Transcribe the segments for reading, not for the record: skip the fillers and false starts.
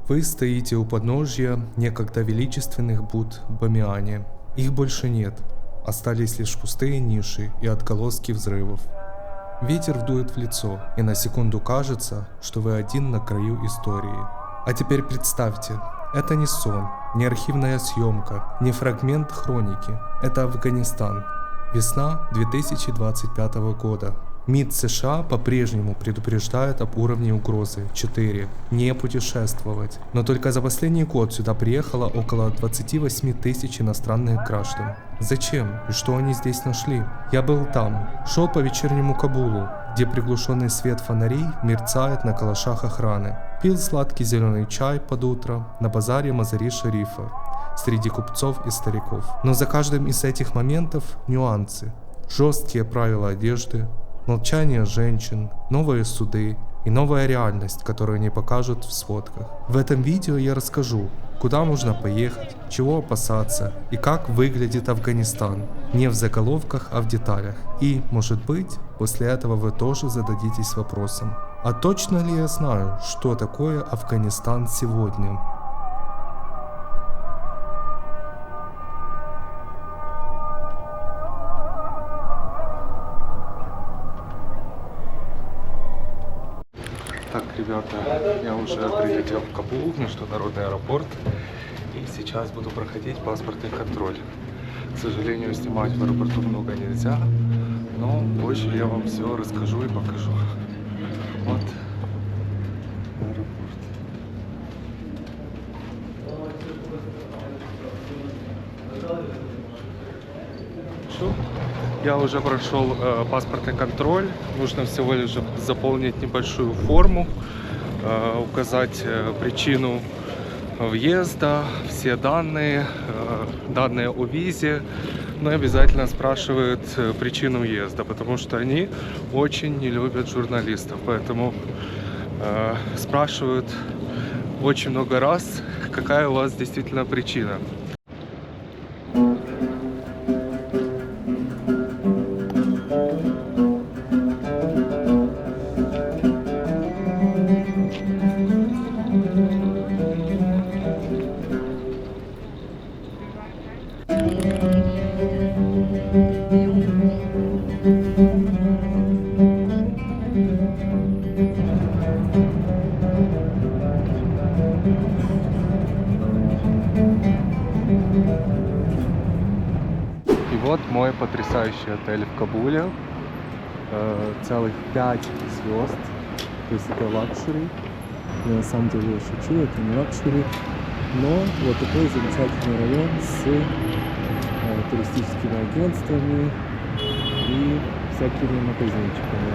Вы стоите у подножья некогда величественных Будд в Бамиане. Их больше нет, остались лишь пустые ниши и отголоски взрывов. Ветер вдует в лицо, и на секунду кажется, что вы один на краю истории. А теперь представьте, это не сон, не архивная съемка, не фрагмент хроники. Это Афганистан. Весна 2025 года. МИД США по-прежнему предупреждает об уровне угрозы 4. Не путешествовать. Но только за последний год сюда приехало около 28 тысяч иностранных граждан. Зачем и что они здесь нашли? Я был там, шел по вечернему Кабулу, где приглушенный свет фонарей мерцает на калашах охраны. Пил сладкий зеленый чай под утро на базаре Мазари-Шарифа среди купцов и стариков. Но за каждым из этих моментов нюансы. Жесткие правила одежды, молчание женщин, новые суды и новая реальность, которую не покажут в сводках. В этом видео я расскажу, куда можно поехать, чего опасаться и как выглядит Афганистан. Не в заголовках, а в деталях. И, может быть, после этого вы тоже зададитесь вопросом: а точно ли я знаю, что такое Афганистан сегодня? Так, ребята, я уже прилетел в Кабул, в международный аэропорт, и сейчас буду проходить паспортный контроль. К сожалению, снимать в аэропорту много нельзя, но позже я вам все расскажу и покажу. Вот аэропорт. Я уже прошел паспортный контроль. Нужно всего лишь заполнить небольшую форму, указать причину въезда, все данные, данные о визе. Но обязательно спрашивают причину въезда, потому что они очень не любят журналистов. Поэтому спрашивают очень много раз, какая у вас действительно причина. И вот мой потрясающий отель в Кабуле. Целых 5 звезд. То есть это лакшери. Я на самом деле шучу, это не лакшери. Но вот такой замечательный район с туристическими агентствами и всякими магазинчиками.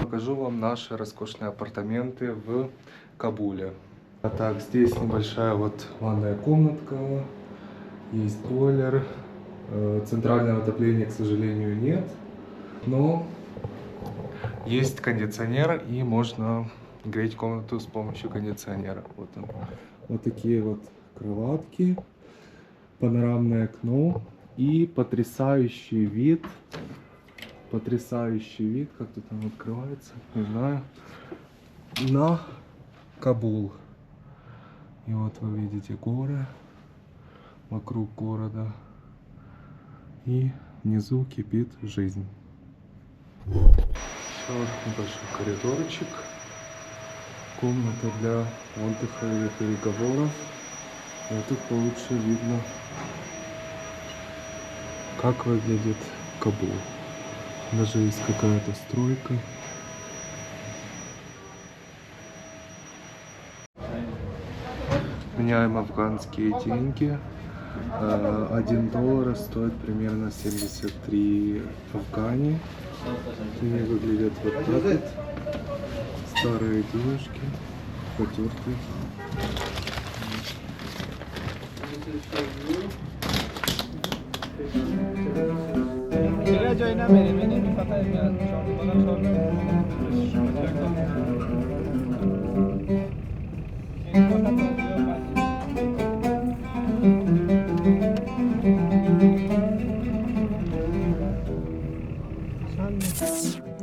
Покажу вам наши роскошные апартаменты в Кабуле. А так, здесь небольшая вот ванная комнатка, есть бойлер, центрального отопления, к сожалению, нет, но есть кондиционер и можно греть комнату с помощью кондиционера. Вот он. Вот такие вот кроватки, панорамное окно и потрясающий вид, как тут там открывается, не знаю, на Кабул. И вот вы видите горы вокруг города, и внизу кипит жизнь. Еще небольшой коридорчик, комната для отдыха или переговоров. И тут получше видно, как выглядит Кабул. Даже есть какая-то стройка. Меняем афганские деньги. $1 стоит примерно 73 афгани. Они выглядят вот так вот. Старые денежки, потертые.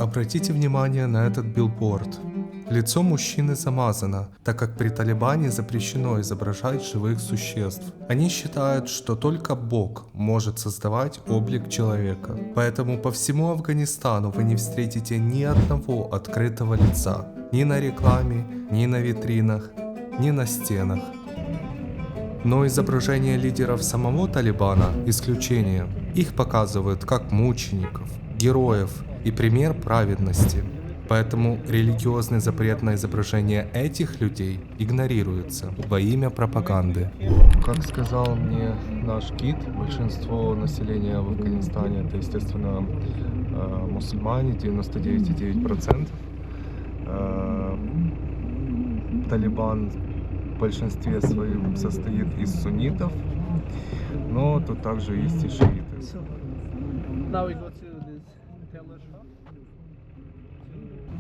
Обратите внимание на этот билборд. Лицо мужчины замазано, так как при Талибане запрещено изображать живых существ. Они считают, что только Бог может создавать облик человека. Поэтому по всему Афганистану вы не встретите ни одного открытого лица. Ни на рекламе, ни на витринах, ни на стенах. Но изображение лидеров самого Талибана – исключение. Их показывают как мучеников, героев и пример праведности. Поэтому религиозный запрет на изображение этих людей игнорируется во имя пропаганды. Как сказал мне наш гид, большинство населения в Афганистане это, естественно, мусульмане, 99,9%. Талибан в большинстве своем состоит из суннитов, но тут также есть и шииты.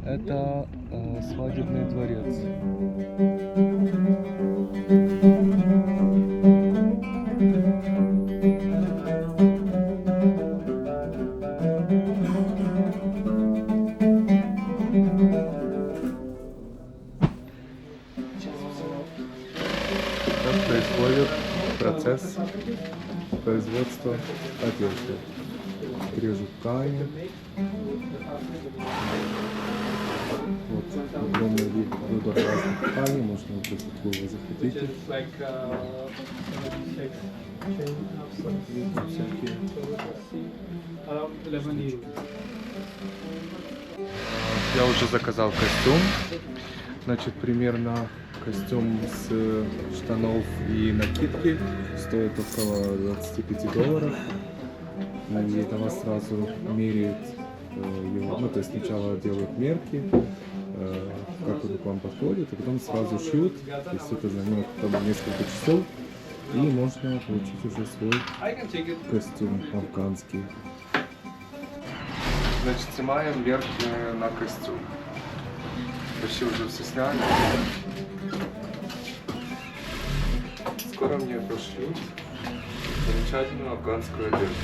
Это свадебный дворец. Как происходит процесс производства одежды? Режут ткани. Вот огромный выбор разных тканей, можно выбрать, какую вы захотите. Я уже заказал костюм. Значит, примерно костюм с штанов и накидки стоит около $25. И это вас сразу меряют его, ну то есть сначала делают мерки, как он к вам подходит, а потом сразу шьют, то есть это займет там несколько часов, и можно получить уже свой костюм афганский. Значит, снимаем мерки на костюм. Почти уже все сняли. Скоро мне пошлют замечательную афганскую одежду.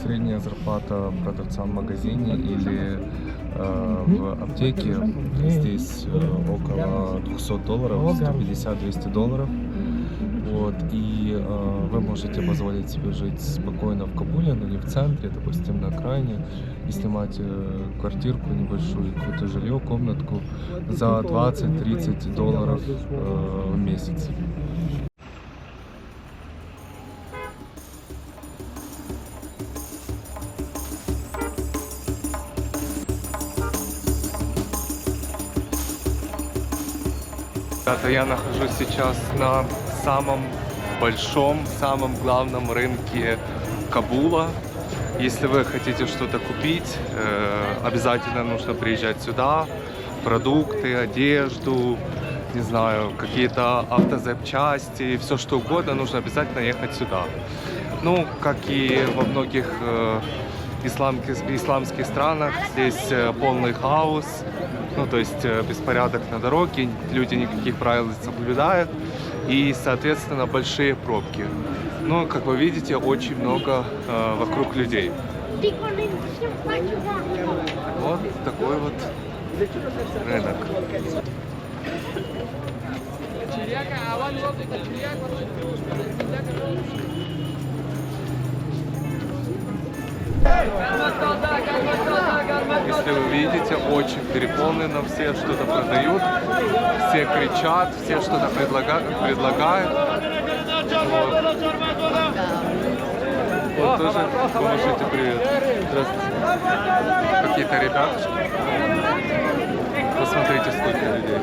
Средняя зарплата продавца в магазине или в аптеке здесь около $200, $150-200. Вот, и вы можете позволить себе жить спокойно в Кабуле, но не в центре, допустим, на окраине, и снимать квартирку небольшую, какое-то жилье, комнатку за $20-30 в месяц. Ребята, я нахожусь сейчас на самом большом, самом главном рынке Кабула. Если вы хотите что-то купить, обязательно нужно приезжать сюда. Продукты, одежду, не знаю, какие-то автозапчасти, все что угодно, нужно обязательно ехать сюда. Ну, как и во многих исламских странах, здесь полный хаос. Ну, то есть беспорядок на дороге, люди никаких правил не соблюдают и, соответственно, большие пробки. Ну, как вы видите, очень много вокруг людей. Вот такой вот рынок. Если вы видите, очень переполнено, все что-то продают, все кричат, все что-то предлагают. Вот тоже помашите привет. Здравствуйте. Какие-то ребятушки. Посмотрите, сколько людей.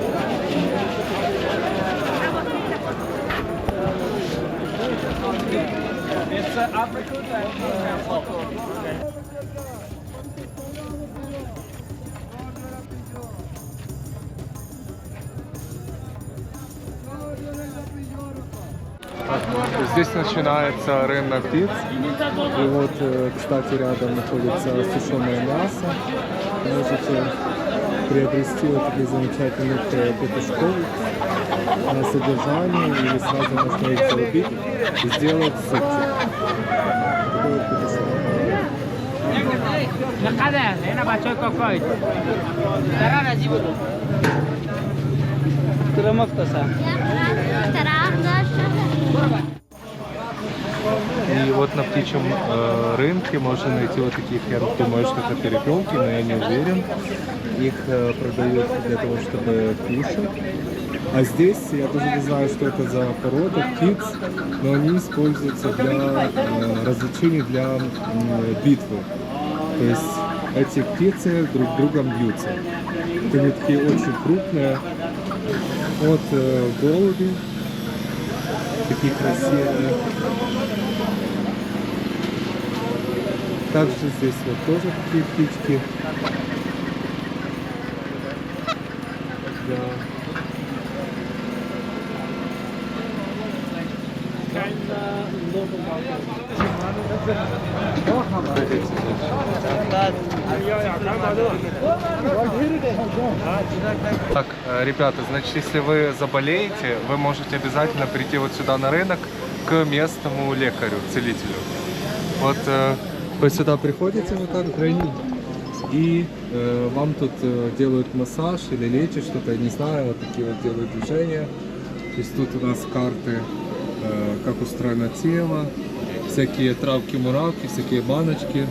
Здесь начинается рынок птиц. И вот, кстати, рядом находится сушеное мясо. Можете приобрести вот таких замечательных петушков на содержание, или сразу можно их зарубить и сделать супчик. Такой вот петушок. И вот на птичьем рынке можно найти вот таких, я думаю, что это перепелки, но я не уверен. Их продают для того, чтобы кушать. А здесь, я даже не знаю, что это за порода птиц, но они используются для развлечений, для битвы. То есть эти птицы друг другом бьются. Они такие очень крупные. Вот голуби, такие красивые. Также здесь вот тоже такие птички. Да. Так, ребята, значит, если вы заболеете, вы можете обязательно прийти вот сюда на рынок к местному лекарю, целителю. Вот вы сюда приходите вот так, и вам тут делают массаж или лечат что-то, я не знаю, вот такие вот делают движения. То есть тут у нас карты, как устроено тело, всякие травки-муравки, всякие баночки.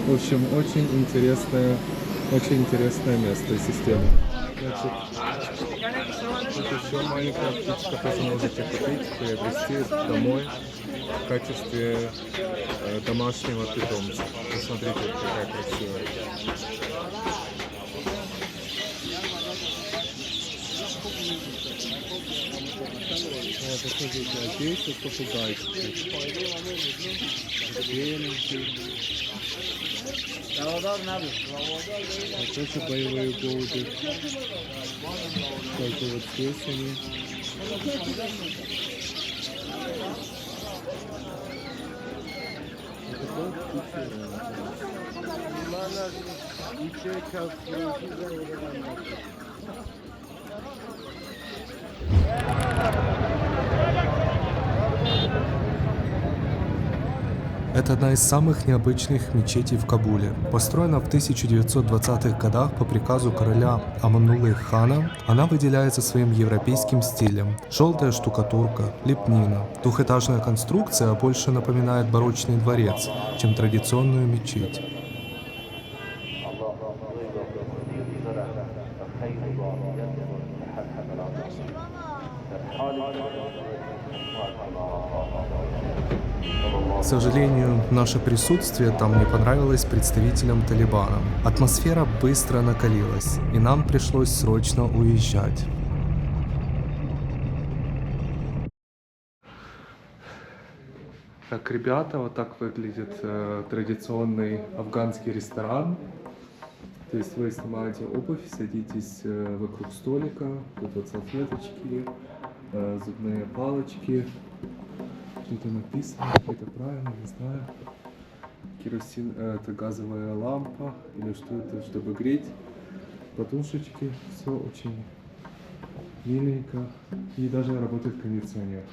В общем, очень интересное место и система. Значит, тут еще маленькая птичка, тоже можете купить, приобрести домой в качестве домашнего питомца. Посмотрите, какая красивая. Вот, посмотрите, а здесь вот попугайчики. Беленький. Вот это боевые голуби. Только вот здесь они. Это одна из самых необычных мечетей в Кабуле. Построена в 1920-х годах по приказу короля Амануллы хана, она выделяется своим европейским стилем. Желтая штукатурка, лепнина. Двухэтажная конструкция больше напоминает барочный дворец, чем традиционную мечеть. К сожалению, наше присутствие там не понравилось представителям Талибана. Атмосфера быстро накалилась, и нам пришлось срочно уезжать. Так, ребята, вот так выглядит традиционный афганский ресторан. То есть вы снимаете обувь, садитесь вокруг столика, тут вот салфеточки, зубные палочки. Что-то написано, это правильно, не знаю. Керосин, это газовая лампа, или что это, чтобы греть. Подушечки, все очень миленько. И даже работает кондиционер.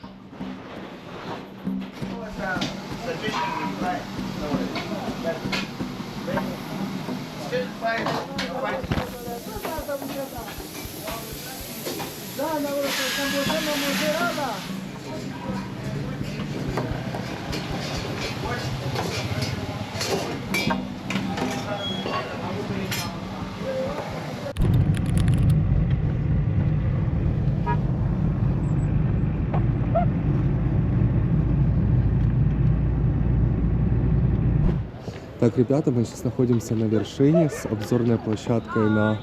Так, ребята, мы сейчас находимся на вершине с обзорной площадкой на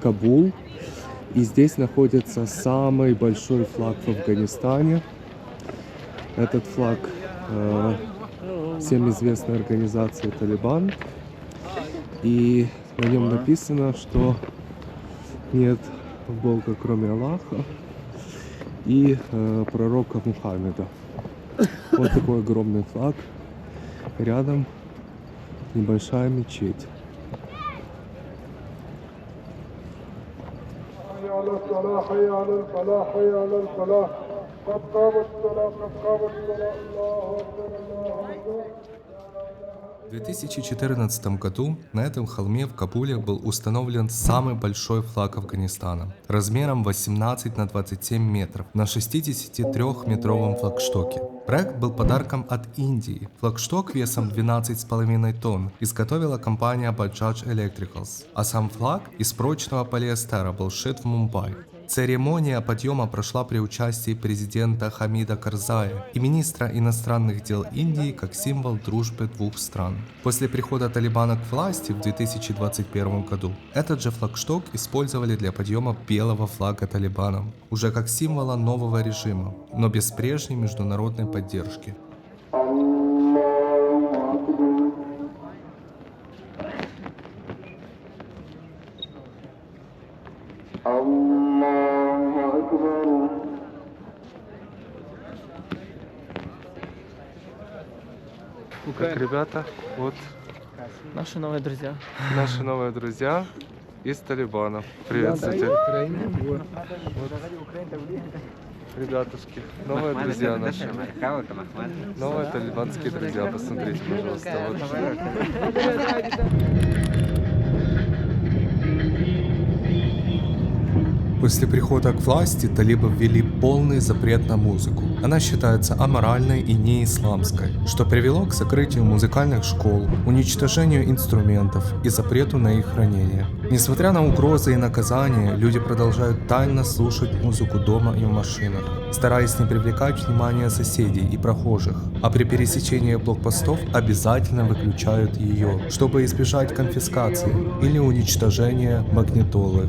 Кабул. И здесь находится самый большой флаг в Афганистане. Этот флаг всем известной организации Талибан. И на нем написано, что нет Бога, кроме Аллаха. и пророка Мухаммеда. Вот такой огромный флаг. Рядом небольшая мечеть. В 2014 году на этом холме в Кабуле был установлен самый большой флаг Афганистана размером 18 на 27 метров на 63-метровом флагштоке. Проект был подарком от Индии. Флагшток весом 12,5 тонн изготовила компания Bajaj Electricals, а сам флаг из прочного полиэстера был сшит в Мумбаи. Церемония подъема прошла при участии президента Хамида Карзая и министра иностранных дел Индии как символ дружбы двух стран. После прихода Талибана к власти в 2021 году этот же флагшток использовали для подъема белого флага Талибана, уже как символа нового режима, но без прежней международной поддержки. Так, ребята, вот Наши новые друзья. наши новые друзья из Талибана. Приветствуйте. Ребятушки, новые друзья наши. Новые талибанские друзья, посмотрите, пожалуйста. После прихода к власти талибы ввели полный запрет на музыку. Она считается аморальной и неисламской, что привело к закрытию музыкальных школ, уничтожению инструментов и запрету на их хранение. Несмотря на угрозы и наказания, люди продолжают тайно слушать музыку дома и в машинах, стараясь не привлекать внимание соседей и прохожих, а при пересечении блокпостов обязательно выключают ее, чтобы избежать конфискации или уничтожения магнитолы.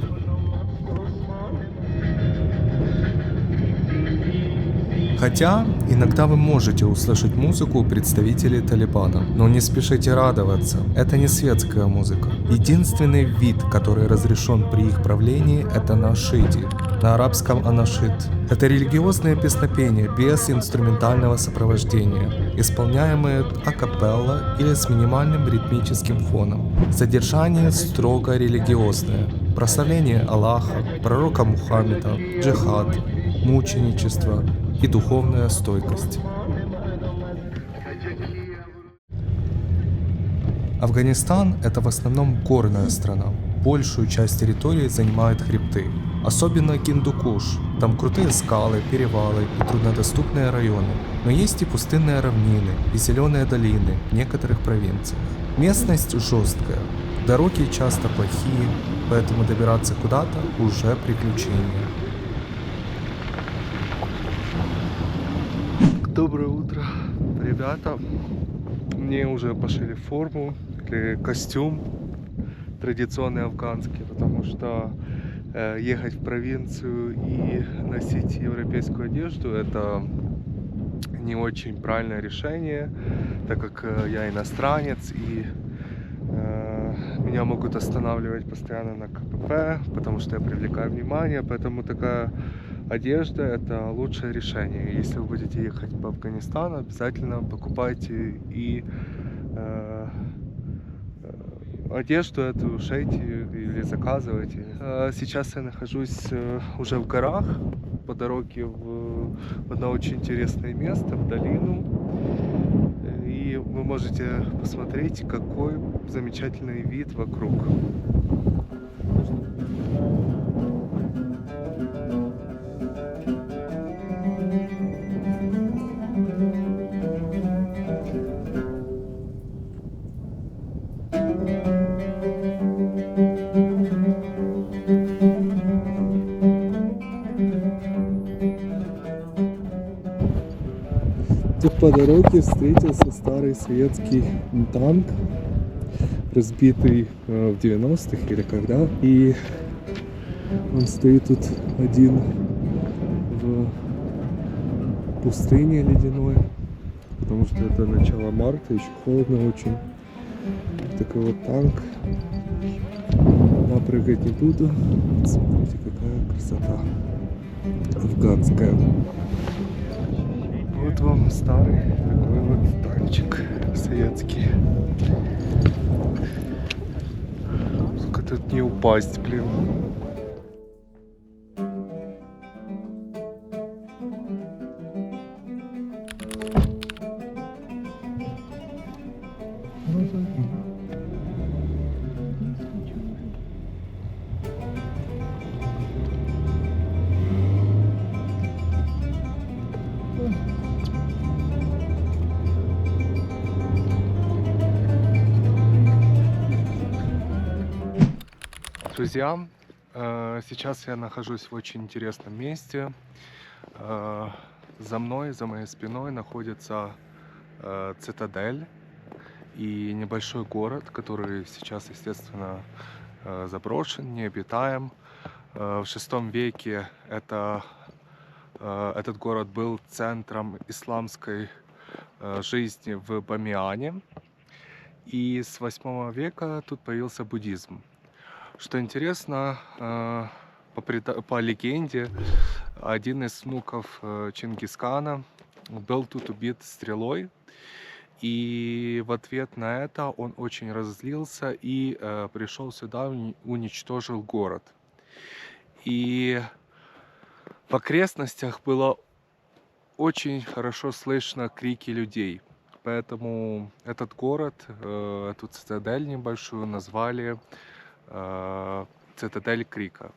Хотя, иногда вы можете услышать музыку представителей Талибана, но не спешите радоваться, это не светская музыка. Единственный вид, который разрешен при их правлении, это нашиди, на арабском анашид. Это религиозные песнопения без инструментального сопровождения, исполняемые акапелла или с минимальным ритмическим фоном. Содержание строго религиозное, прославление Аллаха, пророка Мухаммеда, джихад, мученичество и духовная стойкость. Афганистан – это в основном горная страна. Большую часть территории занимают хребты. Особенно Гиндукуш. Там крутые скалы, перевалы и труднодоступные районы. Но есть и пустынные равнины, и зеленые долины в некоторых провинциях. Местность жесткая. Дороги часто плохие, поэтому добираться куда-то уже приключение. Доброе утро, ребята. Мне уже пошили форму или костюм традиционный афганский, потому что ехать в провинцию и носить европейскую одежду — это не очень правильное решение, так как я иностранец и меня могут останавливать постоянно на КПП, потому что я привлекаю внимание, поэтому такая одежда — это лучшее решение. Если вы будете ехать по Афганистану, обязательно покупайте и одежду эту шейте или заказывайте. Сейчас я нахожусь уже в горах по дороге в одно очень интересное место, в долину. И вы можете посмотреть, какой замечательный вид вокруг. Тут по дороге встретился старый советский танк, разбитый в 90-х или когда. И он стоит тут один в пустыне ледяной, потому что это начало марта, еще холодно очень. Такой вот танк. Напрыгать не буду. Смотрите, какая красота. афганская. Вот вам старый такой вот танчик советский. Только тут не упасть, блин. Друзья, сейчас я нахожусь в очень интересном месте. За мной, за моей спиной находится цитадель и небольшой город, который сейчас, естественно, заброшен, необитаем. В VI веке этот город был центром исламской жизни в Бамиане. И с VIII века тут появился буддизм. Что интересно, по легенде, один из внуков Чингисхана был тут убит стрелой. И в ответ на это он очень разозлился и пришел сюда, уничтожил город. И в окрестностях было очень хорошо слышно крики людей. Поэтому этот город, эту цитадель небольшую назвали цитадель Крика.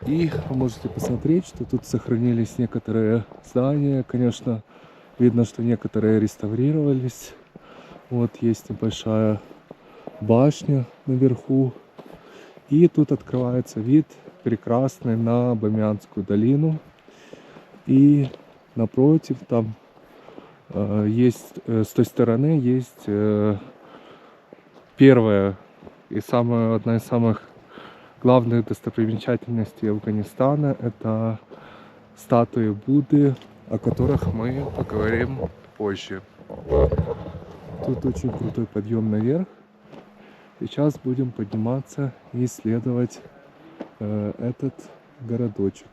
И вы можете посмотреть, что тут сохранились некоторые здания. Конечно, видно, что некоторые реставрировались. Вот есть небольшая башня наверху. И тут открывается вид прекрасный на Бамианскую долину. И напротив там есть, с той стороны есть первая и одна из самых главных достопримечательностей Афганистана — это статуи Будды, о которых мы поговорим позже. Тут очень крутой подъем наверх. Сейчас будем подниматься и исследовать этот городочек.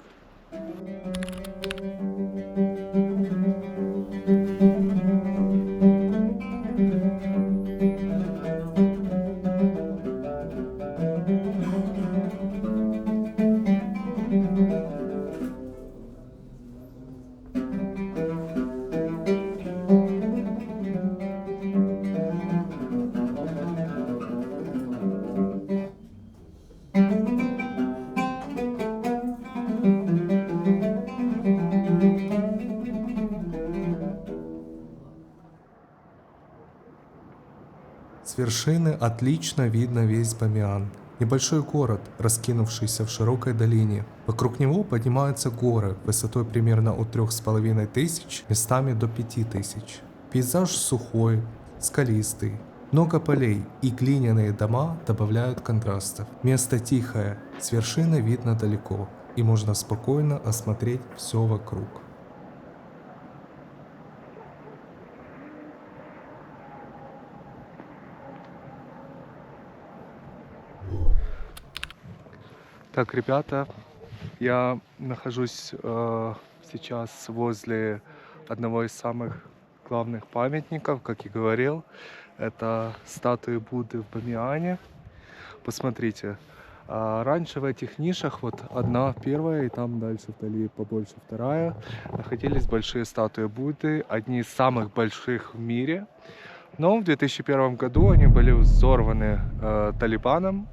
С вершины отлично видно весь Бамиан. Небольшой город, раскинувшийся в широкой долине. Вокруг него поднимаются горы высотой примерно от 3500, местами до 5000. Пейзаж сухой, скалистый. Много полей и глиняные дома добавляют контрастов. Место тихое, с вершины видно далеко, и можно спокойно осмотреть все вокруг. Так, ребята, я нахожусь сейчас возле одного из самых главных памятников, как и говорил. Это статуи Будды в Бамиане. Посмотрите, раньше в этих нишах, вот одна первая, и там дальше вдали побольше вторая, находились большие статуи Будды, одни из самых больших в мире. Но в 2001 году они были взорваны Талибаном,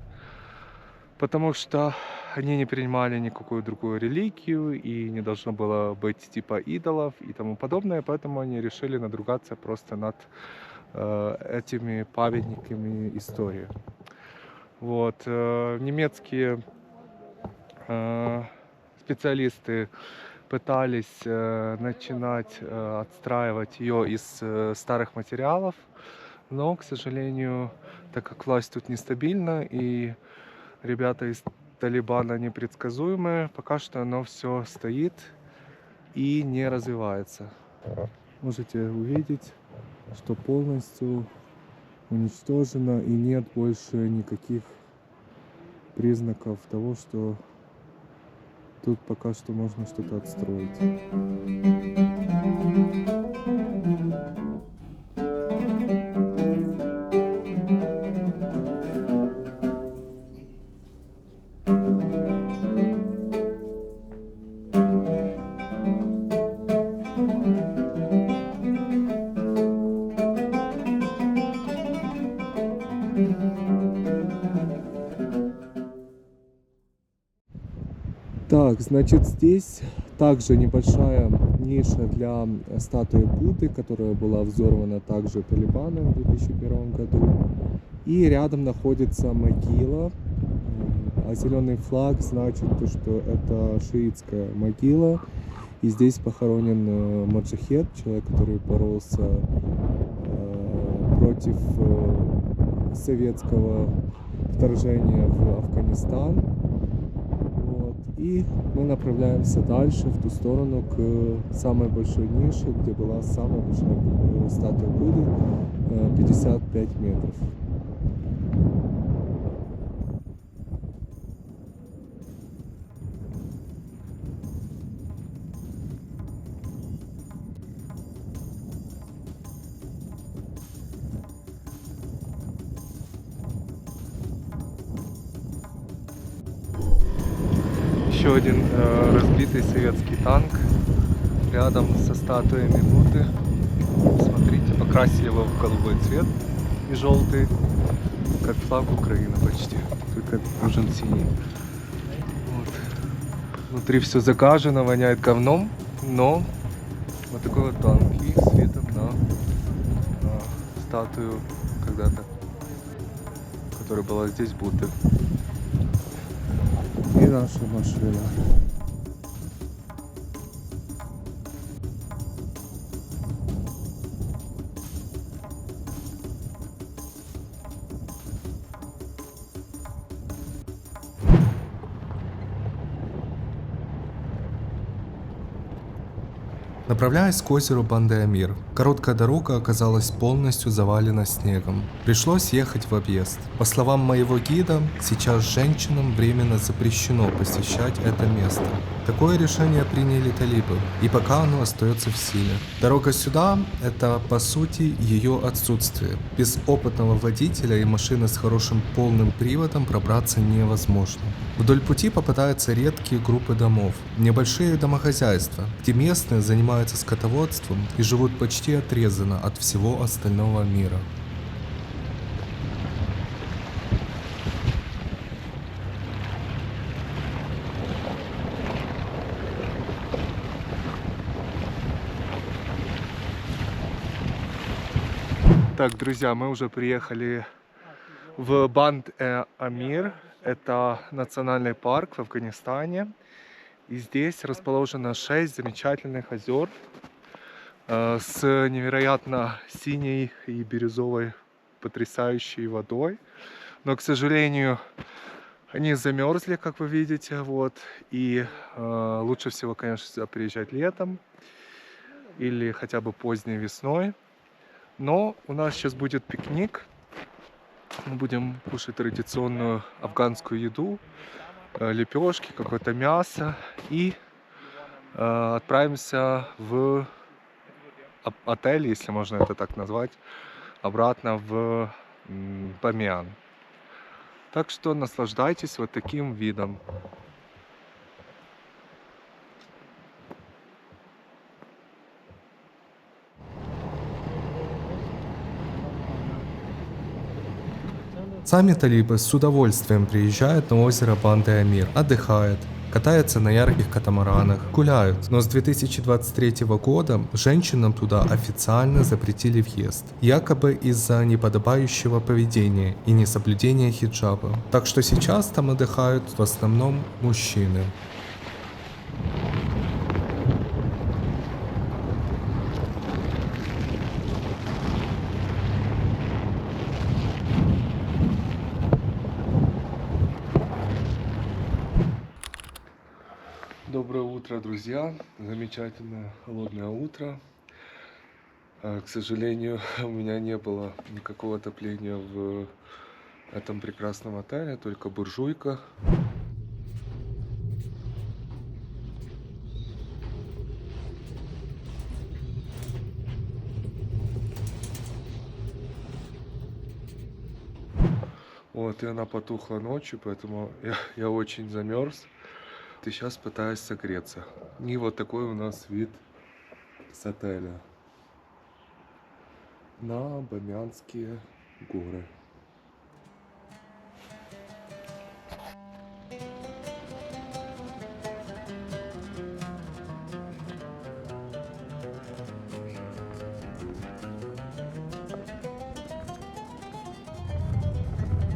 потому что они не принимали никакую другую религию и не должно было быть типа идолов и тому подобное, поэтому они решили надругаться просто над этими памятниками истории. Вот. Немецкие специалисты пытались начинать отстраивать ее из старых материалов, но, к сожалению, так как власть тут нестабильна и ребята из Талибана непредсказуемые, пока что оно все стоит и не развивается. Можете увидеть, что полностью уничтожено и нет больше никаких признаков того, что Тут пока что можно что-то отстроить. Так, значит, здесь также небольшая ниша для статуи Будды, которая была взорвана также талибаном в 2001 году. И рядом находится могила, а зеленый флаг значит, что это шиитская могила. И здесь похоронен маджахед, человек, который боролся против советского вторжения в Афганистан. И мы направляемся дальше, в ту сторону, к самой большой нише, где была самая большая статуя Будды, 55 метров. Еще один разбитый советский танк рядом со статуями Будды. Смотрите, покрасили его в голубой цвет и желтый, как флаг Украины почти, только нужен синий. Вот. Внутри все загажено, воняет говном, но вот такой вот танк и с видом на статую когда-то, которая была здесь Будды. И наша машина. Направляясь к озеру Банды-Амир, короткая дорога оказалась полностью завалена снегом. Пришлось ехать в объезд. По словам моего гида, сейчас женщинам временно запрещено посещать это место. Такое решение приняли талибы, и пока оно остается в силе. Дорога сюда – это, по сути, ее отсутствие. Без опытного водителя и машины с хорошим полным приводом пробраться невозможно. Вдоль пути попадаются редкие группы домов, небольшие домохозяйства, где местные занимаются скотоводством и живут почти отрезанно от всего остального мира. Так, друзья, мы уже приехали в Банд-Амир. Это национальный парк в Афганистане. И здесь расположено 6 замечательных озер с невероятно синей и бирюзовой потрясающей водой. Но, к сожалению, они замерзли, как вы видите. Вот. И лучше всего, конечно, сюда приезжать летом или хотя бы поздней весной. Но у нас сейчас будет пикник. Мы будем кушать традиционную афганскую еду, лепешки, какое-то мясо. И отправимся в отель, если можно это так назвать, обратно в Бамиан. Так что наслаждайтесь вот таким видом. Сами талибы с удовольствием приезжают на озеро Банды-Амир, отдыхают, катаются на ярких катамаранах, гуляют. Но с 2023 года женщинам туда официально запретили въезд, якобы из-за неподобающего поведения и несоблюдения хиджаба. Так что сейчас там отдыхают в основном мужчины. Доброе утро, друзья! Замечательное холодное утро. К сожалению, у меня не было никакого отопления в этом прекрасном отеле, только буржуйка. Вот, и она потухла ночью, поэтому я очень замерз. И сейчас пытаюсь согреться. И вот такой у нас вид с отеля на Бамянские горы.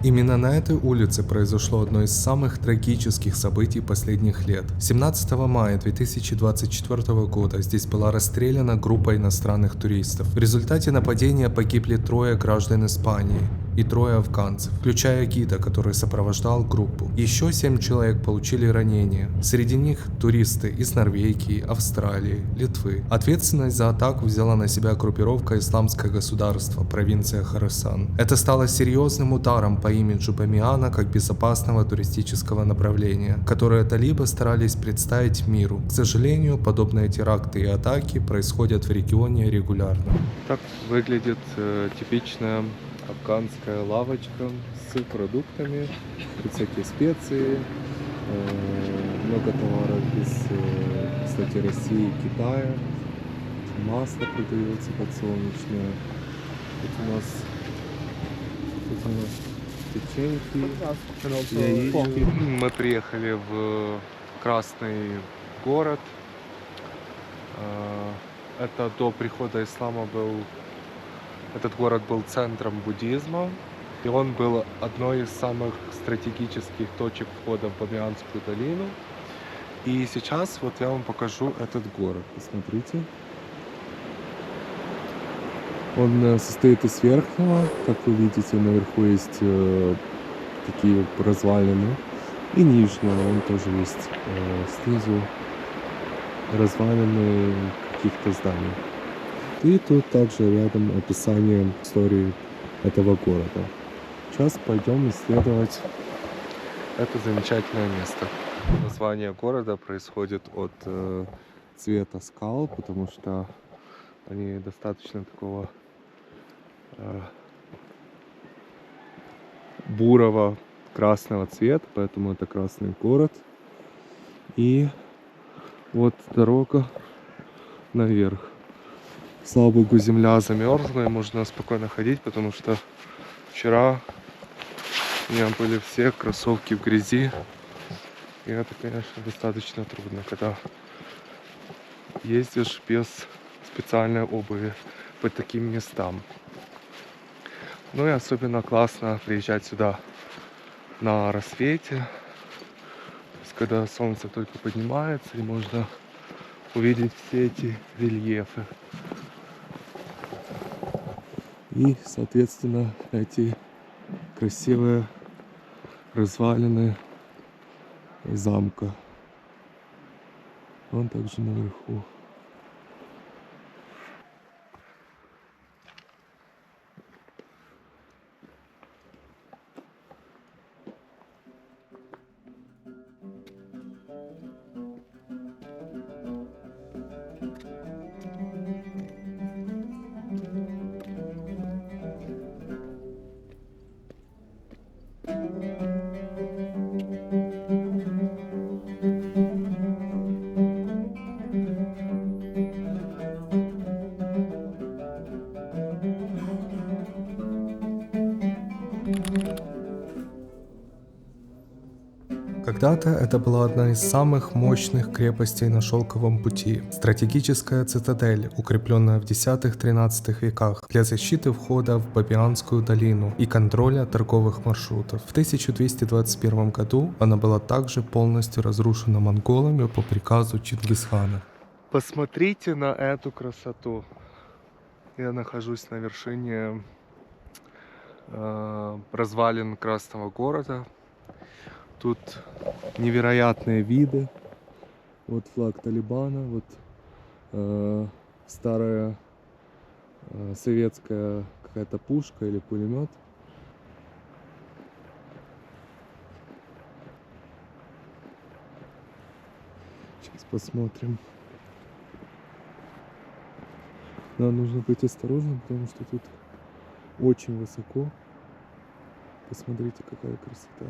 Именно на этой улице произошло одно из самых трагических событий последних лет. 17 мая 2024 года здесь была расстреляна группа иностранных туристов. В результате нападения погибли 3 граждан Испании и 3 афганцев, включая гида, который сопровождал группу. Еще 7 человек получили ранения. Среди них туристы из Норвегии, Австралии, Литвы. Ответственность за атаку взяла на себя группировка «Исламское государство», провинция Хорасан. Это стало серьезным ударом по имиджу Бамиана как безопасного туристического направления, которое талибы старались представить миру. К сожалению, подобные теракты и атаки происходят в регионе регулярно. Так выглядит типичная афганская лавочка с продуктами, тут всякие специи, много товаров из, кстати, России и Китая. Масло продается подсолнечное. Тут у нас печеньки, яички. Мы приехали в Красный город. Это до прихода ислама этот город был центром буддизма. И он был одной из самых стратегических точек входа в Бамианскую долину. И сейчас вот я вам покажу этот город. Посмотрите. Он состоит из верхнего, как вы видите, наверху есть такие развалины, и нижнего, он тоже есть снизу развалины каких-то зданий. И тут также рядом описание истории этого города. Сейчас пойдем исследовать это замечательное место. Название города происходит от цвета скал, потому что они достаточно такого бурого красного цвета, поэтому это Красный город. И вот дорога наверх. Слава богу, земля замерзла и можно спокойно ходить, потому что вчера у меня были все кроссовки в грязи. И это, конечно, достаточно трудно, когда ездишь без специальной обуви по таким местам. Ну и особенно классно приезжать сюда на рассвете, то есть когда солнце только поднимается, и можно увидеть все эти рельефы. И, соответственно, эти красивые развалины замка. Он также наверху. Когда-то это была одна из самых мощных крепостей на Шелковом пути. Стратегическая цитадель, укрепленная в X-XIII веках для защиты входа в Бамианскую долину и контроля торговых маршрутов. В 1221 году она была также полностью разрушена монголами по приказу Чингисхана. Посмотрите на эту красоту. Я нахожусь на вершине развалин Красного города. Тут невероятные виды. Вот флаг Талибана, вот старая советская какая-то пушка или пулемет. Сейчас посмотрим. Да, нужно быть осторожным, потому что тут очень высоко. Посмотрите, какая красота.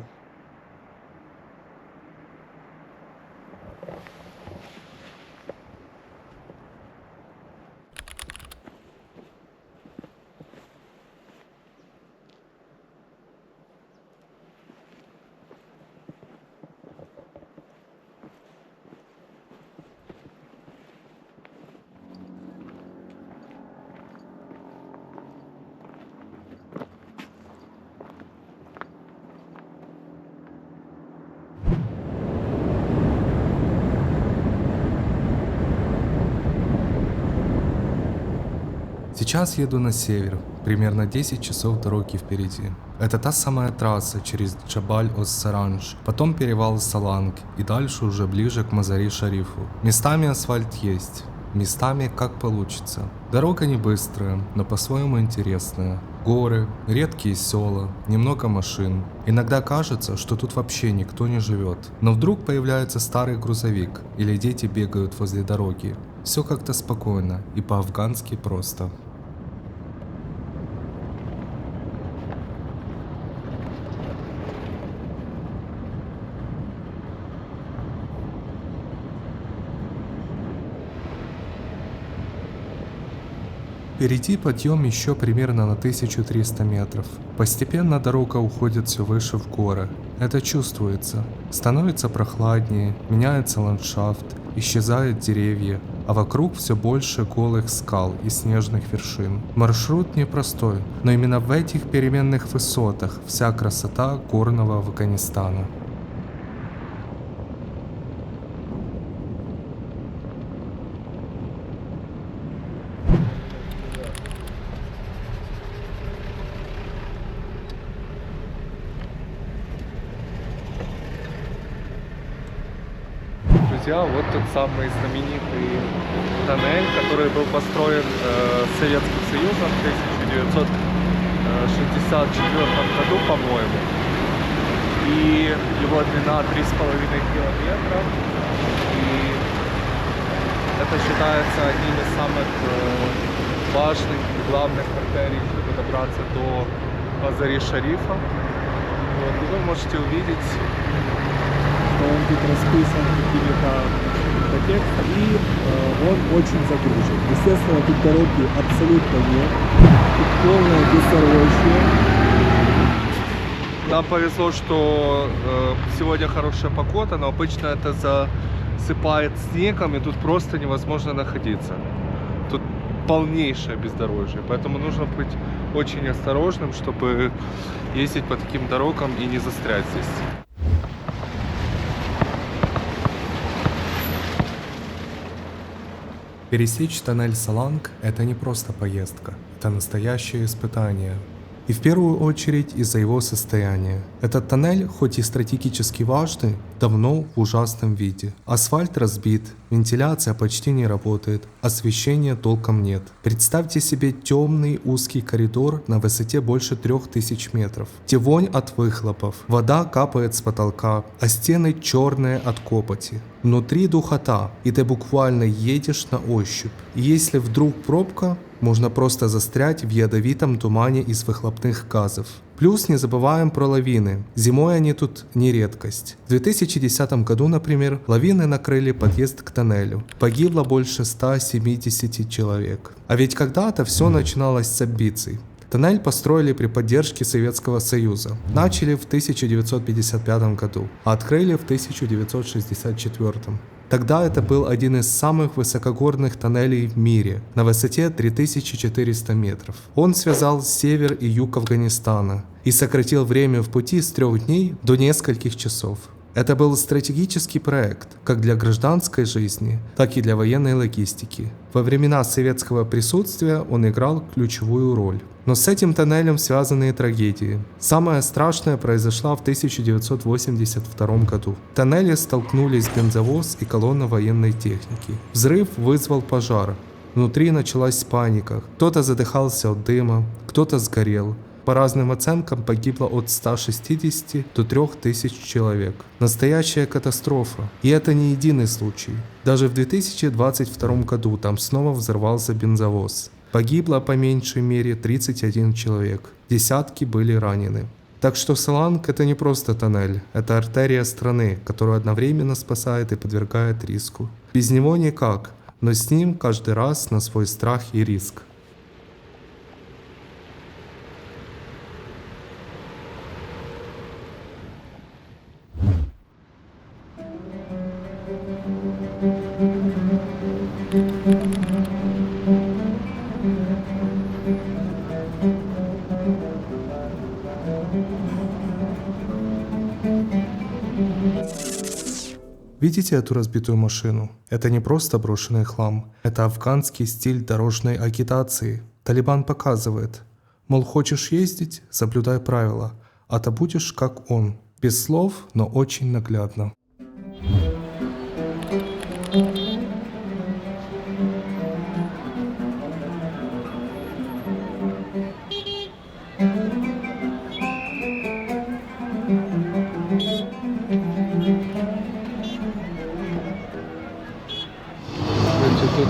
Сейчас еду на север, примерно 10 часов дороги впереди. Это та самая трасса через Джабаль-Ос-Саранж, потом перевал Саланг и дальше уже ближе к Мазари-Шарифу. Местами асфальт есть, местами как получится. Дорога не быстрая, но по-своему интересная. Горы, редкие села, немного машин. Иногда кажется, что тут вообще никто не живет. Но вдруг появляется старый грузовик или дети бегают возле дороги. Все как-то спокойно и по-афгански просто. Впереди подъем еще примерно на 1300 метров. Постепенно дорога уходит все выше в горы. Это чувствуется. Становится прохладнее, меняется ландшафт, исчезают деревья, а вокруг все больше голых скал и снежных вершин. Маршрут непростой, но именно в этих переменных высотах вся красота горного Афганистана. Друзья, вот тот самый знаменитый тоннель, который был построен Советским Союзом в 1964 году, по-моему. И его длина 3,5 километра. И это считается одним из самых важных и главных артерий, чтобы добраться до Мазари-Шарифа. Вот, и вы можете увидеть, что он тут расписан какими-то текстом, и он очень загружен. Естественно, тут дороги абсолютно нет, тут полное бессорочье. Нам повезло, что сегодня хорошая погода, но обычно это засыпает снегом, и тут просто невозможно находиться. Тут полнейшее бездорожье, поэтому нужно быть очень осторожным, чтобы ездить по таким дорогам и не застрять здесь. Пересечь тоннель Саланг – это не просто поездка, это настоящее испытание. И в первую очередь из-за его состояния. Этот тоннель, хоть и стратегически важный, давно в ужасном виде. Асфальт разбит, вентиляция почти не работает, освещения толком нет. Представьте себе темный узкий коридор на высоте больше 3000 метров, где вонь от выхлопов, вода капает с потолка, а стены черные от копоти. Внутри духота, и ты буквально едешь на ощупь. И если вдруг пробка, можно просто застрять в ядовитом тумане из выхлопных газов. Плюс не забываем про лавины. Зимой они тут не редкость. В 2010 году, например, лавины накрыли подъезд к тоннелю. Погибло больше 170 человек. А ведь когда-то все начиналось с амбиций. Тоннель построили при поддержке Советского Союза. Начали в 1955 году, а открыли в 1964. Тогда это был один из самых высокогорных тоннелей в мире, на высоте 3400 метров. Он связал север и юг Афганистана и сократил время в пути с 3 дней до нескольких часов. Это был стратегический проект, как для гражданской жизни, так и для военной логистики. Во времена советского присутствия он играл ключевую роль. Но с этим тоннелем связаны и трагедии. Самое страшное произошло в 1982 году. В тоннеле столкнулись бензовоз и колонна военной техники. Взрыв вызвал пожар. Внутри началась паника. Кто-то задыхался от дыма, кто-то сгорел. По разным оценкам погибло от 160 до 3000 человек. Настоящая катастрофа. И это не единый случай. Даже в 2022 году там снова взорвался бензовоз. Погибло по меньшей мере 31 человек. Десятки были ранены. Так что Саланг — это не просто тоннель, это артерия страны, которую одновременно спасает и подвергает риску. Без него никак, но с ним каждый раз на свой страх и риск. Видите эту разбитую машину? Это не просто брошенный хлам, это афганский стиль дорожной агитации. Талибан показывает, мол, хочешь ездить, соблюдай правила, а то будешь как он. Без слов, но очень наглядно. Тут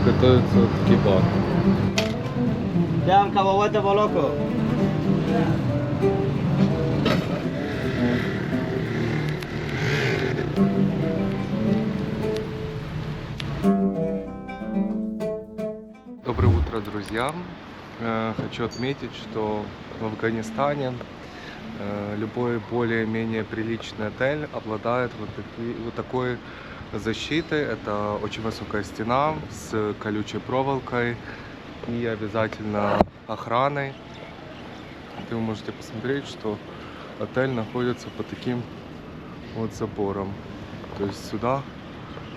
готовится кебаб. Vean cacahuete por loco. Доброе утро, друзья! Хочу отметить, что в Афганистане любой более-менее приличный отель обладает вот такой защитой. Это очень высокая стена с колючей проволокой и обязательно охраной. Вы можете посмотреть, что отель находится под таким вот забором. То есть сюда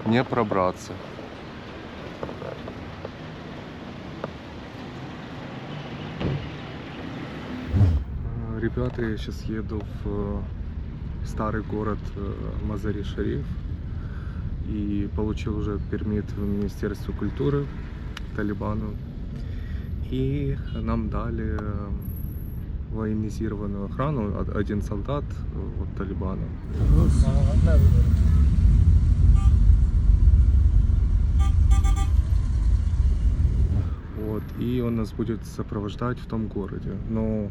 не пробраться. Ребята, я сейчас еду в старый город Мазари-Шариф и получил уже пермит в Министерстве культуры Талибану. И нам дали военизированную охрану, один солдат от Талибана. Вот, и он нас будет сопровождать в том городе. Но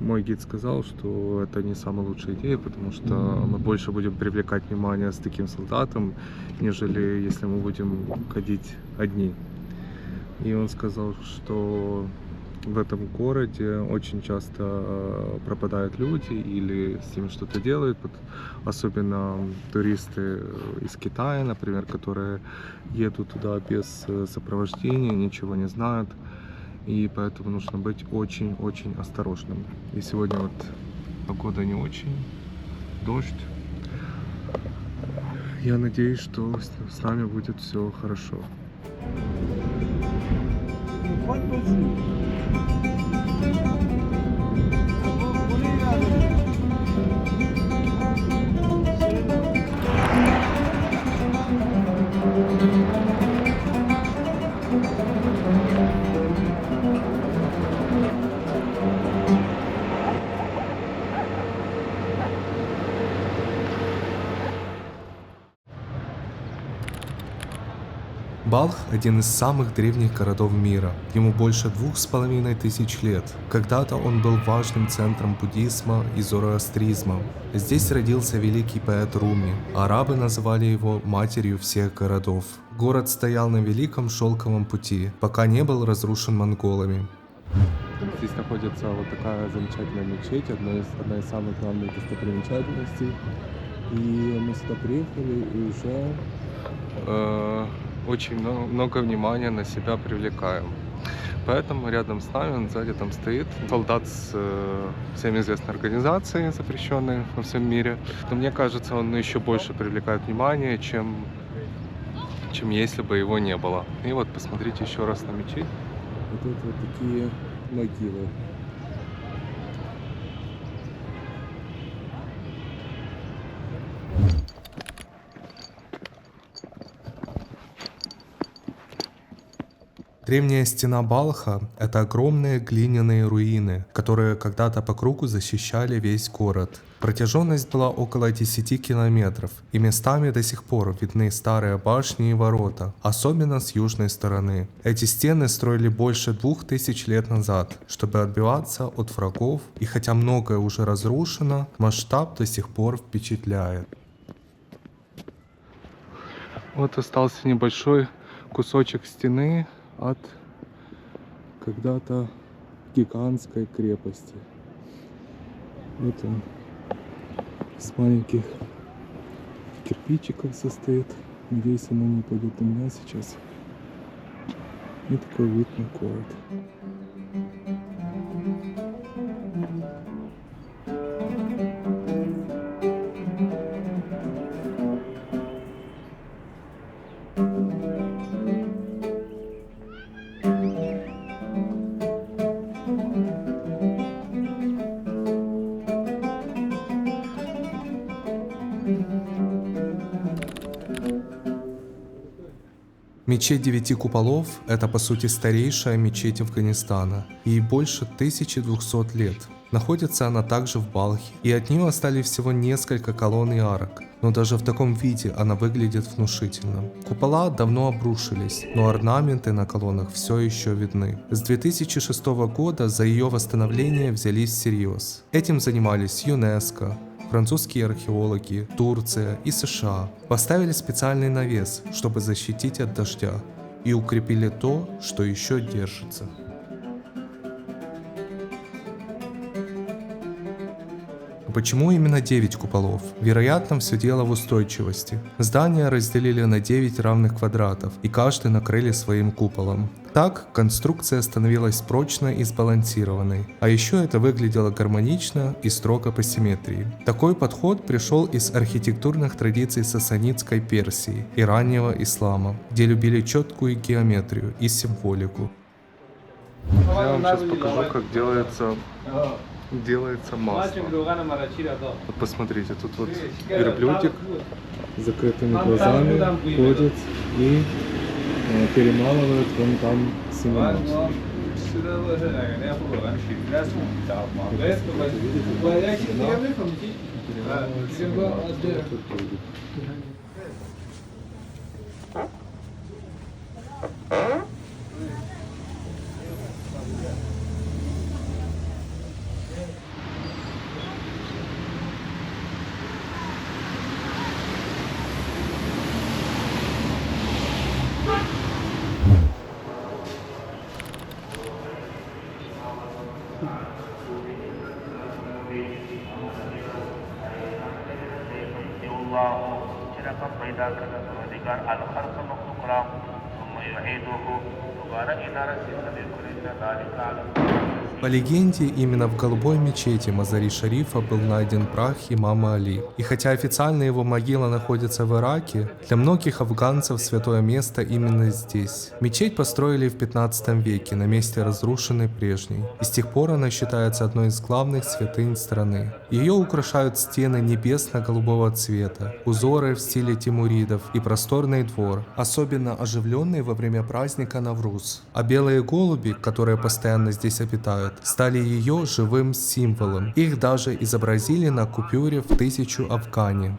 мой гид сказал, что это не самая лучшая идея, потому что мы больше будем привлекать внимание с таким солдатом, нежели если мы будем ходить одни. И он сказал, что в этом городе очень часто пропадают люди или с ними что-то делают, особенно туристы из Китая, например, которые едут туда без сопровождения, ничего не знают. И поэтому нужно быть очень-очень осторожным. И сегодня вот погода не очень, дождь. Я надеюсь, что с нами будет все хорошо. Балх – один из самых древних городов мира. Ему больше 2500 лет. Когда-то он был важным центром буддизма и зороастризма. Здесь родился великий поэт Руми. Арабы называли его матерью всех городов. Город стоял на великом шелковом пути, пока не был разрушен монголами. Здесь находится вот такая замечательная мечеть, одна из самых главных достопримечательностей. И мы сюда приехали и уже очень много внимания на себя привлекаем. Поэтому рядом с нами, сзади там стоит солдат с всем известной организацией, запрещенной во всем мире. Но мне кажется, он еще больше привлекает внимание, чем если бы его не было. И вот посмотрите еще раз на мечеть. Вот тут вот такие могилы. Древняя стена Балха – это огромные глиняные руины, которые когда-то по кругу защищали весь город. Протяженность была около 10 километров, и местами до сих пор видны старые башни и ворота, особенно с южной стороны. Эти стены строили больше 2000 лет назад, чтобы отбиваться от врагов, и хотя многое уже разрушено, масштаб до сих пор впечатляет. Вот остался небольшой кусочек стены от когда-то гигантской крепости. Вот он с маленьких кирпичиков состоит. Надеюсь, оно не упадет на меня сейчас. И такой вид на город. Мечеть 9 куполов – это по сути старейшая мечеть Афганистана, ей больше 1200 лет. Находится она также в Балхе, и от нее остались всего несколько колонн и арок, но даже в таком виде она выглядит внушительно. Купола давно обрушились, но орнаменты на колоннах все еще видны. С 2006 года за ее восстановление взялись всерьез. Этим занимались ЮНЕСКО, французские археологи, Турция и США. Поставили специальный навес, чтобы защитить от дождя, и укрепили то, что еще держится. Почему именно 9 куполов? Вероятно, все дело в устойчивости. Здание разделили на 9 равных квадратов, и каждый накрыли своим куполом. Так, конструкция становилась прочной и сбалансированной, а еще это выглядело гармонично и строго по симметрии. Такой подход пришел из архитектурных традиций сасанидской Персии и раннего ислама, где любили четкую геометрию и символику. Я вам сейчас покажу, как делается масло. Вот посмотрите, тут вот верблюдик с закрытыми глазами ходит и перемалывает вон там семена. По легенде, именно в голубой мечети Мазари-Шарифа был найден прах имама Али. И хотя официально его могила находится в Ираке, для многих афганцев святое место именно здесь. Мечеть построили в 15 веке на месте разрушенной прежней, и с тех пор она считается одной из главных святынь страны. Ее украшают стены небесно-голубого цвета, узоры в стиле тимуридов и просторный двор, особенно оживленный во время праздника Навруз. А белые голуби, которые постоянно здесь обитают, стали ее живым символом. Их даже изобразили на купюре в 1000 афгани.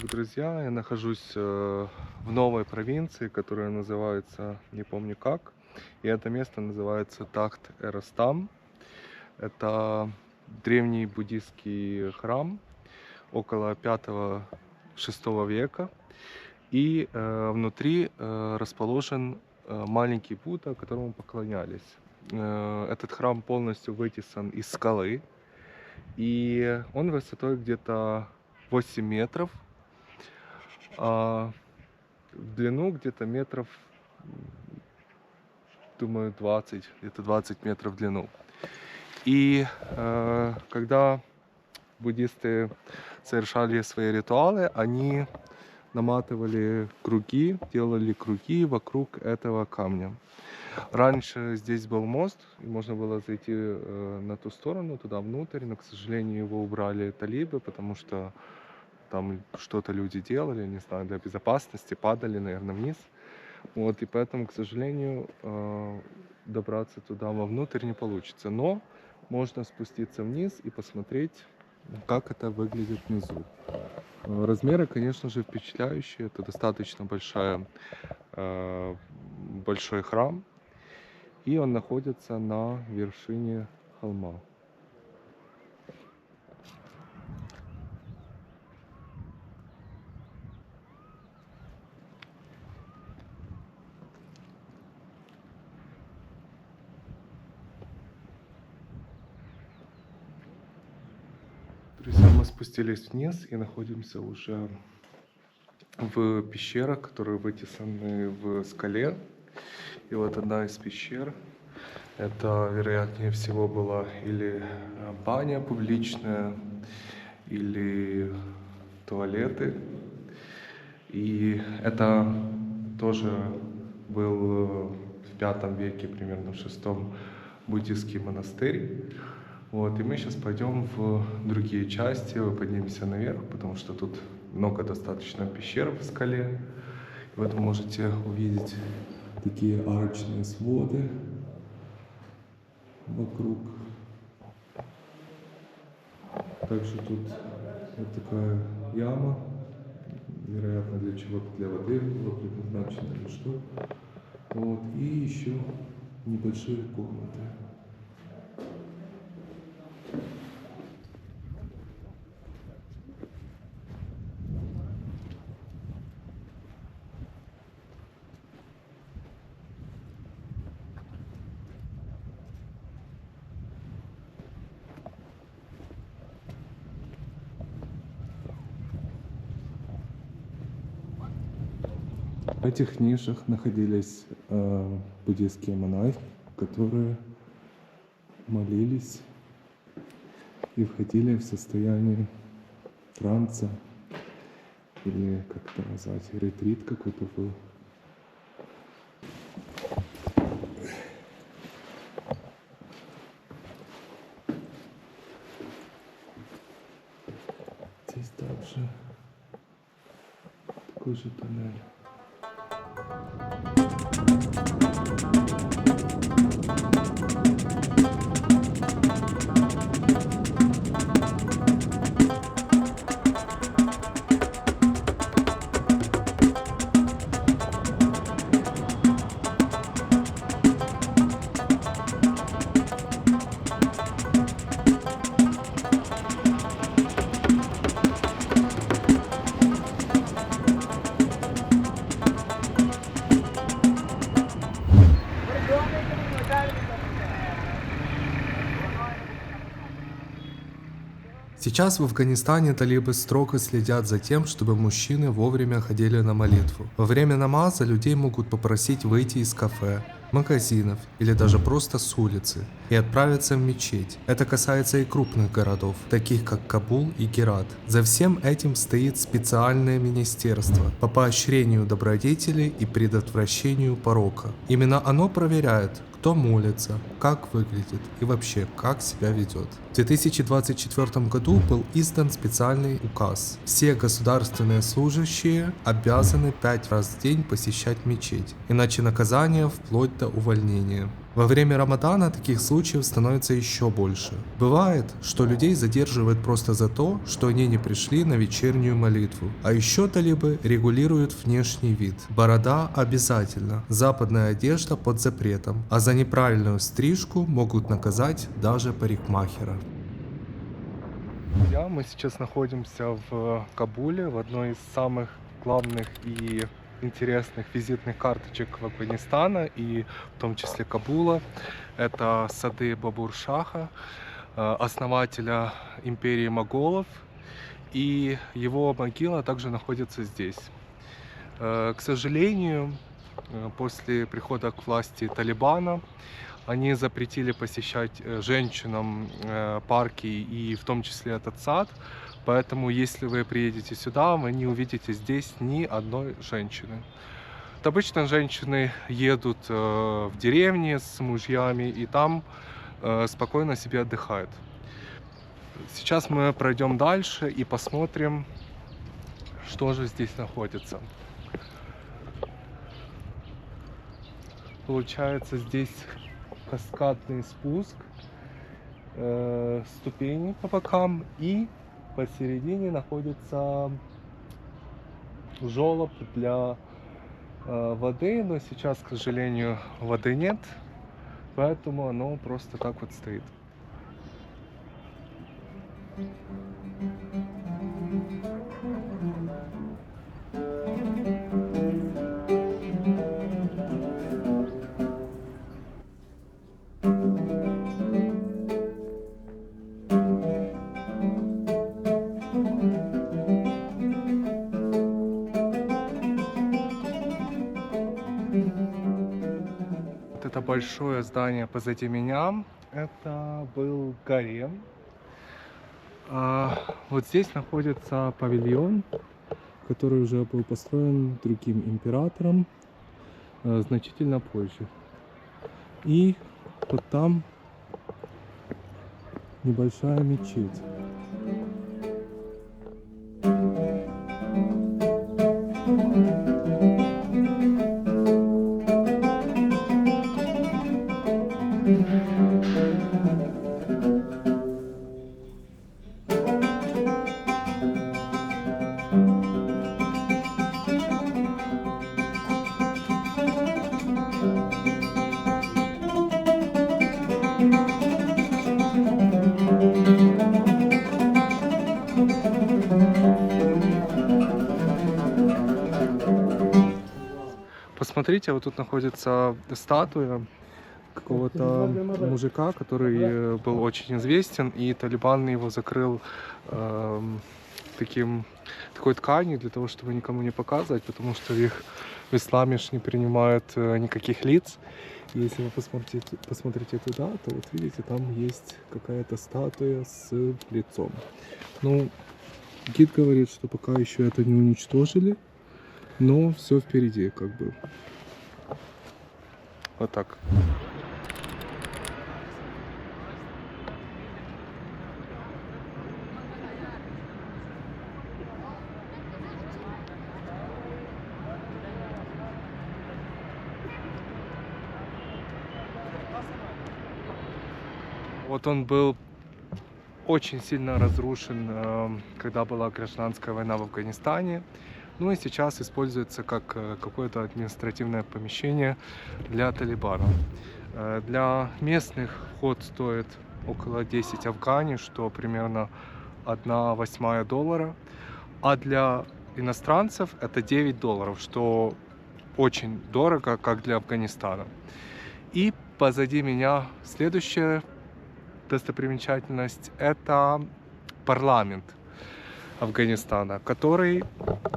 друзья, я нахожусь в новой провинции, которая называется, не помню как, и это место называется Тахт-Эрастам. Это древний буддийский храм около 5-6 века, и внутри расположен маленький Будда, которому поклонялись. Этот храм полностью вытесан из скалы, и он высотой где-то 8 метров, а в длину где-то метров, думаю, 20, где-то 20 метров в длину. И когда буддисты совершали свои ритуалы, они наматывали круги, делали круги вокруг этого камня. Раньше здесь был мост, и можно было зайти на ту сторону, туда внутрь, но, к сожалению, его убрали талибы, потому что там что-то люди делали, не знаю, для безопасности, падали, наверное, вниз. Вот, и поэтому, к сожалению, добраться туда вовнутрь не получится. Но можно спуститься вниз и посмотреть, как это выглядит внизу. Размеры, конечно же, впечатляющие. Это достаточно большой храм. И он находится на вершине холма. Друзья, мы спустились вниз и находимся уже в пещерах, которые вытесаны в скале. И вот одна из пещер, это, вероятнее всего, была или баня публичная, или туалеты. И это тоже был в 5 веке, примерно в 6-м, буддийский монастырь. Вот, и мы сейчас пойдем в другие части, поднимемся наверх, потому что тут много достаточно пещер в скале. И вот вы можете увидеть такие арочные своды вокруг. Также тут вот такая яма, вероятно, для чего-то, для воды была предназначена или что. Вот, и еще небольшие комнаты. В этих нишах находились буддийские монахи, которые молились и входили в состояние транса, или как это назвать, ретрит какой-то был. Здесь также такой же тоннель. Сейчас в Афганистане талибы строго следят за тем, чтобы мужчины вовремя ходили на молитву. Во время намаза людей могут попросить выйти из кафе, магазинов или даже просто с улицы и отправиться в мечеть. Это касается и крупных городов, таких как Кабул и Герат. За всем этим стоит специальное министерство по поощрению добродетелей и предотвращению порока. Именно оно проверяет, кто молится, как выглядит и вообще как себя ведет. В 2024 году был издан специальный указ. Все государственные служащие обязаны 5 раз в день посещать мечеть, иначе наказание вплоть до увольнения. Во время Рамадана таких случаев становится еще больше. Бывает, что людей задерживают просто за то, что они не пришли на вечернюю молитву. А еще талибы регулируют внешний вид. Борода обязательно, западная одежда под запретом, а за неправильную стрижку могут наказать даже парикмахера. Мы сейчас находимся в Кабуле, в одной из самых главных и интересных визитных карточек Афганистана, и в том числе Кабула. Это сады Бабур-Шаха, основателя империи моголов, и его могила также находится здесь. К сожалению, после прихода к власти Талибана они запретили посещать женщинам парки и в том числе этот сад. Поэтому, если вы приедете сюда, вы не увидите здесь ни одной женщины. Обычно женщины едут в деревни с мужьями и там спокойно себе отдыхают. Сейчас мы пройдем дальше и посмотрим, что же здесь находится. Получается, здесь каскадный спуск, ступени по бокам, и посередине находится желоб для воды, но сейчас, к сожалению, воды нет, поэтому оно просто так вот стоит. Это большое здание позади меня, это был гарем. Вот здесь находится павильон, который уже был построен другим императором значительно позже. И вот там небольшая мечеть. Посмотрите, вот тут находится статуя какого-то мужика, который был очень известен, и Талибан его закрыл такой тканью для того, чтобы никому не показывать, потому что их в исламе не принимают никаких лиц. И если вы посмотрите туда, то вот видите, там есть какая-то статуя с лицом. Ну, гид говорит, что пока еще это не уничтожили, но все впереди, как бы. Вот так. Вот он был очень сильно разрушен, когда была гражданская война в Афганистане. Ну и сейчас используется как какое-то административное помещение для Талибана. Для местных вход стоит около 10 афгани, что примерно 1/8 доллара. А для иностранцев это $9, что очень дорого, как для Афганистана. И позади меня следующая достопримечательность — это парламент Афганистана, который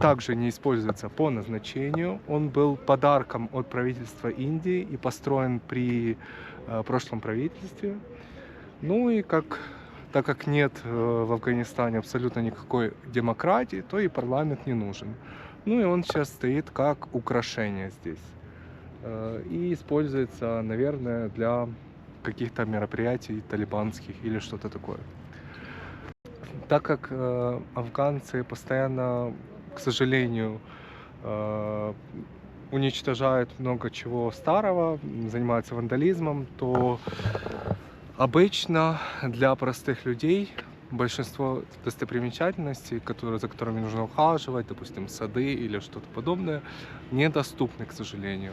также не используется по назначению. Он был подарком от правительства Индии и построен при прошлом правительстве. Ну и так как нет в Афганистане абсолютно никакой демократии, то и парламент не нужен. Ну и он сейчас стоит как украшение здесь. И используется, наверное, для каких-то мероприятий талибанских или что-то такое. Так как афганцы постоянно, к сожалению, уничтожает много чего старого, занимается вандализмом, то обычно для простых людей большинство достопримечательностей, за которыми нужно ухаживать, допустим, сады или что-то подобное, недоступны, к сожалению.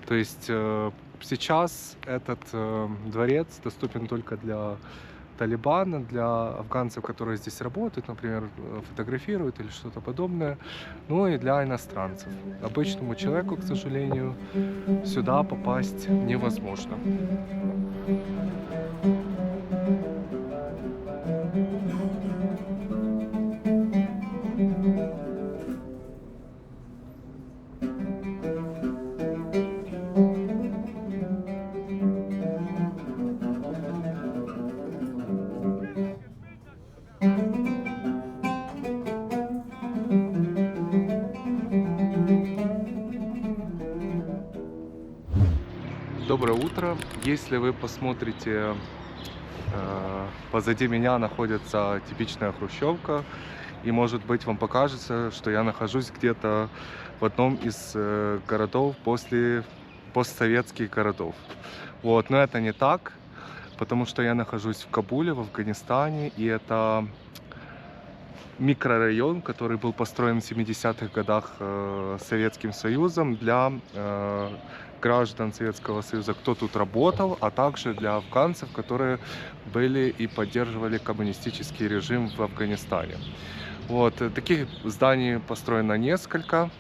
То есть сейчас этот дворец доступен только для Талибана, для афганцев, которые здесь работают, например, фотографируют или что-то подобное, ну и для иностранцев. Обычному человеку, к сожалению, сюда попасть невозможно. Доброе утро. Если вы посмотрите, позади меня находится типичная хрущевка, и может быть вам покажется, что я нахожусь где-то в одном из городов постсоветских городов. Вот, но это не так, потому что я нахожусь в Кабуле, в Афганистане, и это микрорайон, который был построен в 70-х годах Советским Союзом для граждан Советского Союза, кто тут работал, а также для афганцев, которые были и поддерживали коммунистический режим в Афганистане. Вот, таких зданий построено несколько,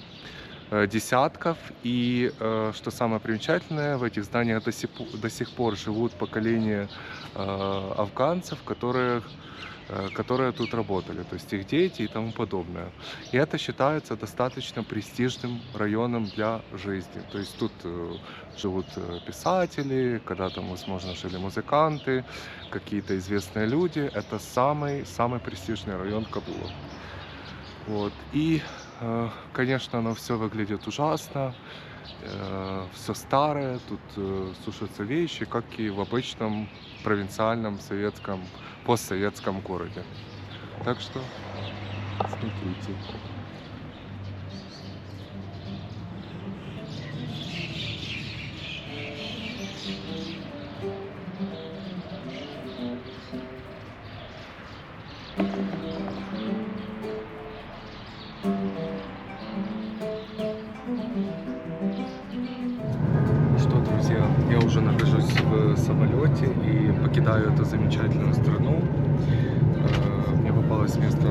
десятков, и что самое примечательное, в этих зданиях до сих пор живут поколения афганцев, которые тут работали, то есть их дети и тому подобное. И это считается достаточно престижным районом для жизни. То есть тут живут писатели, когда-то, возможно, жили музыканты, какие-то известные люди. Это самый престижный район Кабула. Вот. И, конечно, оно все выглядит ужасно, все старое, тут сушатся вещи, как и в обычном провинциальном постсоветском городе. Так что смотрите. Что, друзья, я уже нахожусь в самолете и покидаю эту замечательную страну. Мне попалось место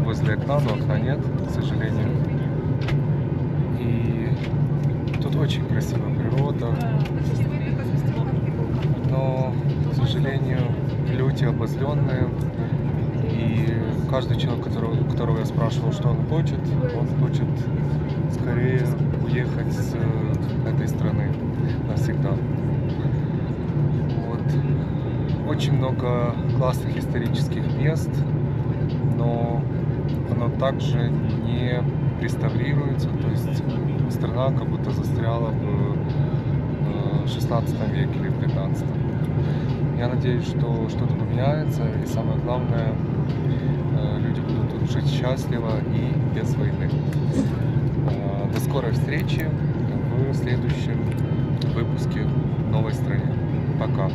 возле окна, но окна нет, к сожалению. И тут очень красивая природа, но, к сожалению, люди обозленные. И каждый человек, которого я спрашивал, что он хочет скорее уехать с этой страны навсегда. Вот. Очень много классных исторических мест, но оно также не реставрируется, то есть страна как будто застряла в 16 веке или в 15. Я надеюсь, что что-то поменяется, и самое главное, люди будут тут жить счастливо и без войны. До скорой встречи в следующем выпуске в новой стране. Пока.